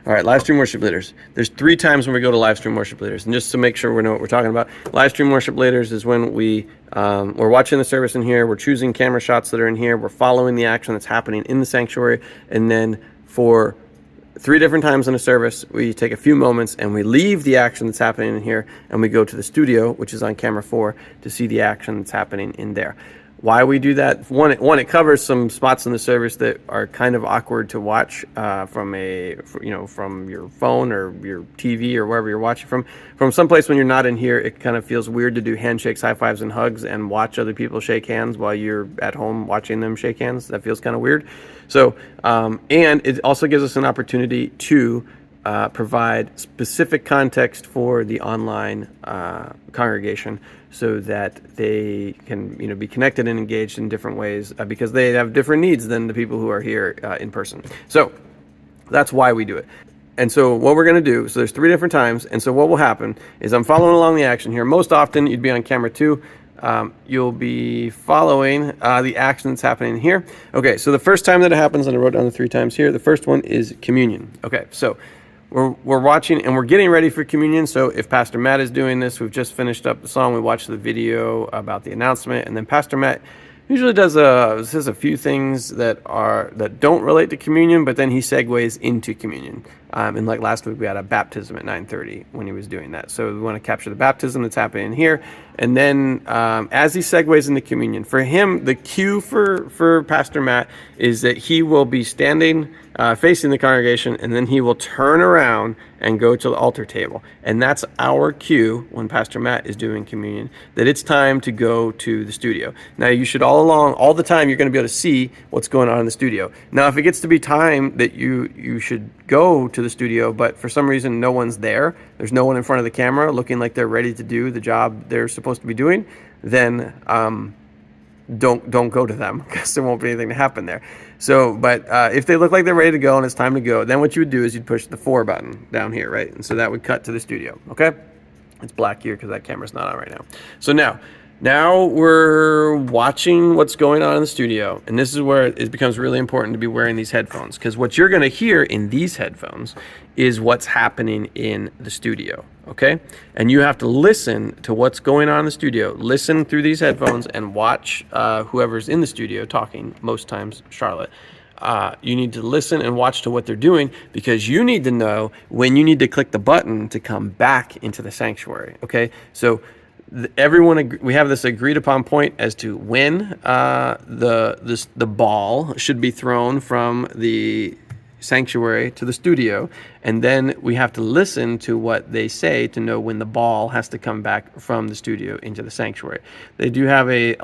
All right, live stream worship leaders. There's 3 times when we go to live stream worship leaders, and just to make sure we know what we're talking about, live stream worship leaders is when we're watching the service in here, we're choosing camera shots that are in here, we're following the action that's happening in the sanctuary, and then for 3 different times in a service, we take a few moments and we leave the action that's happening in here, and we go to the studio, which is on camera 4, to see the action that's happening in there. Why we do that? One, it covers some spots in the service that are kind of awkward to watch from your phone or your TV or wherever you're watching from. From someplace when you're not in here, it kind of feels weird to do handshakes, high fives, and hugs and watch other people shake hands while you're at home watching them shake hands. That feels kind of weird. So, and it also gives us an opportunity to provide specific context for the online congregation, so that they can be connected and engaged in different ways because they have different needs than the people who are here in person. So that's why we do it. And so what we're going to do, so there's 3 different times, and so what will happen is I'm following along the action here. Most often you'd be on camera 2. You'll be following the action that's happening here. Okay, so the first time that it happens, and I wrote down the 3 times here, the first one is communion. Okay, so we're watching and we're getting ready for communion. So if Pastor Matt is doing this, we've just finished up the song, we watched the video about the announcement, and then Pastor Matt usually says a few things that don't relate to communion, but then he segues into communion. And like last week, we had a baptism at 9:30 when he was doing that. So we want to capture the baptism that's happening here. And then as he segues into communion, for him, the cue for Pastor Matt is that he will be standing facing the congregation, and then he will turn around and go to the altar table. And that's our cue when Pastor Matt is doing communion, that it's time to go to the studio. Now, you should all the time, you're going to be able to see what's going on in the studio. Now, if it gets to be time that you should go to the studio, but for some reason no one's there, there's no one in front of the camera looking like they're ready to do the job they're supposed to be doing, then don't go to them, because there won't be anything to happen there. So, but if they look like they're ready to go and it's time to go, then what you would do is you'd push the 4 button down here, right? And so that would cut to the studio, okay? It's black here because that camera's not on right now. So now we're watching what's going on in the studio, and this is where it becomes really important to be wearing these headphones, because what you're going to hear in these headphones is what's happening in the studio, okay? And you have to listen to what's going on in the studio. Listen through these headphones and watch whoever's in the studio talking, most times Charlotte. You need to listen and watch to what they're doing, because you need to know when you need to click the button to come back into the sanctuary, okay? So we have this agreed upon point as to when the ball should be thrown from the sanctuary to the studio, and then we have to listen to what they say to know when the ball has to come back from the studio into the sanctuary. They do have a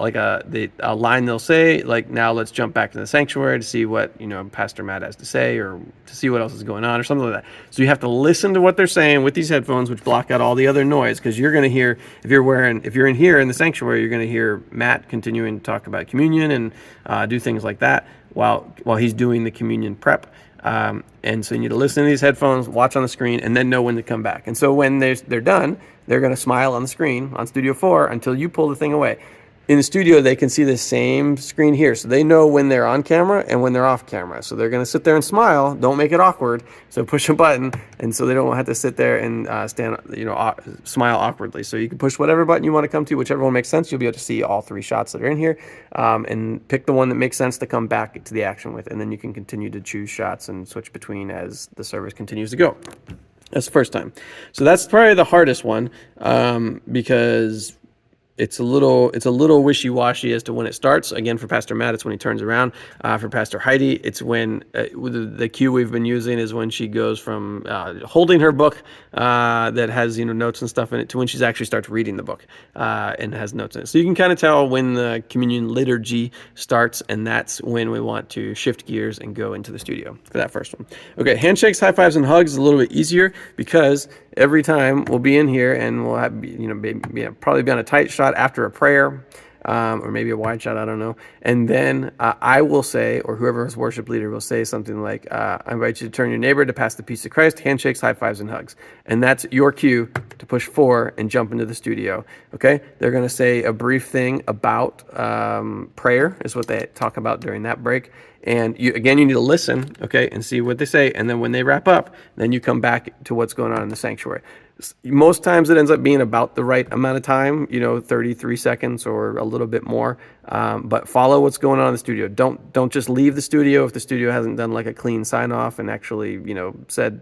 line they'll say, like, now let's jump back to the sanctuary to see what Pastor Matt has to say, or to see what else is going on, or something like that. So you have to listen to what they're saying with these headphones, which block out all the other noise, because you're going to hear, if you're in here in the sanctuary, you're going to hear Matt continuing to talk about communion and do things like that while he's doing the communion prep. And so you need to listen to these headphones, watch on the screen, and then know when to come back. And so when they're done, they're going to smile on the screen on Studio 4 until you pull the thing away. In the studio, they can see the same screen here, so they know when they're on camera and when they're off camera. So they're going to sit there and smile. Don't make it awkward. So push a button, and so they don't have to sit there and smile awkwardly. So you can push whatever button you want to come to, whichever one makes sense. You'll be able to see all 3 shots that are in here, and pick the one that makes sense to come back to the action with, and then you can continue to choose shots and switch between as the service continues to go. That's the first time. So that's probably the hardest one, because it's a little wishy-washy as to when it starts. Again, for Pastor Matt, it's when he turns around. For Pastor Heidi, it's when the cue we've been using is when she goes from holding her book that has notes and stuff in it to when she actually starts reading the book and has notes in it. So you can kind of tell when the communion liturgy starts, and that's when we want to shift gears and go into the studio for that first one. Okay, handshakes, high fives, and hugs is a little bit easier, because every time we'll be in here and we'll have probably be on a tight shot after a prayer, or maybe a wide shot, I don't know. And then I will say, or whoever is worship leader will say something like, I invite you to turn your neighbor to pass the peace of Christ, handshakes, high fives, and hugs. And that's your cue to push 4 and jump into the studio. Okay? They're going to say a brief thing about prayer is what they talk about during that break. And you need to listen, okay, and see what they say. And then when they wrap up, then you come back to what's going on in the sanctuary. Most times it ends up being about the right amount of time, 33 seconds or a little bit more. But follow what's going on in the studio. Don't just leave the studio if the studio hasn't done like a clean sign off and actually, said,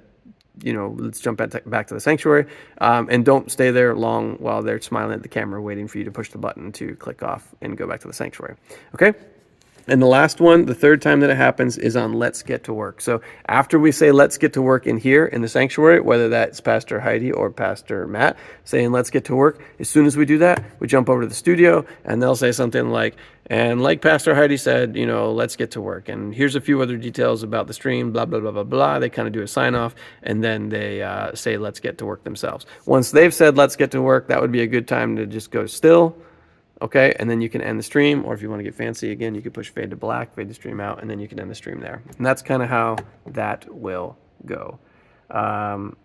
let's jump back to the sanctuary. And don't stay there long while they're smiling at the camera, waiting for you to push the button to click off and go back to the sanctuary. Okay? And the last one, the third time that it happens, is on let's get to work. So after we say let's get to work in here in the sanctuary, whether that's Pastor Heidi or Pastor Matt saying let's get to work, as soon as we do that, we jump over to the studio and they'll say something like, and like Pastor Heidi said, let's get to work. And here's a few other details about the stream, blah, blah, blah, blah, blah. They kind of do a sign off and then they say let's get to work themselves. Once they've said let's get to work, that would be a good time to just go still. Okay, and then you can end the stream, or if you want to get fancy again, you can push fade to black, fade the stream out, and then you can end the stream there. And that's kind of how that will go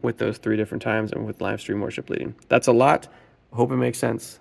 with those 3 different times and with live stream worship leading. That's a lot. Hope it makes sense.